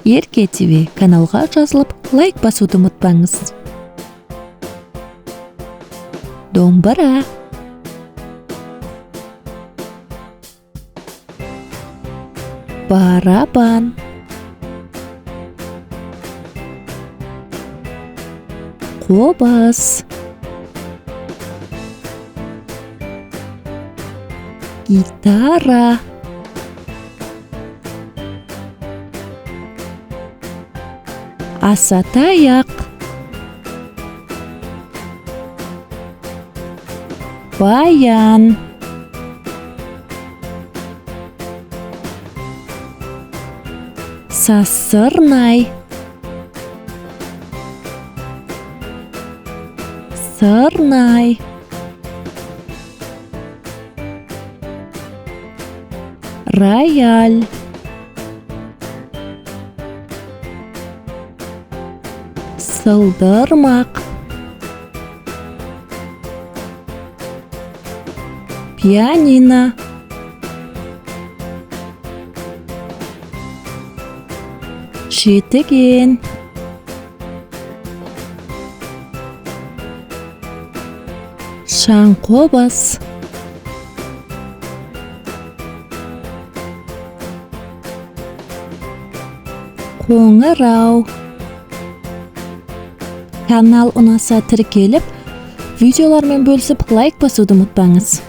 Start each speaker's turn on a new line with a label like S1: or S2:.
S1: Ерке ТВ каналға жазылып, лайк басуды ұмытпаңыз. Домбыра, барабан, қобыз, гитара, асатаяқ, баян, сасырнай, сырнай, рояль, сылдырмақ, пианино, жетіген, шаңқобыз, қоңырау. Канал ұнаса тіркеліп, видеолармен бөлісіп лайк басуды ұмытпаңыз.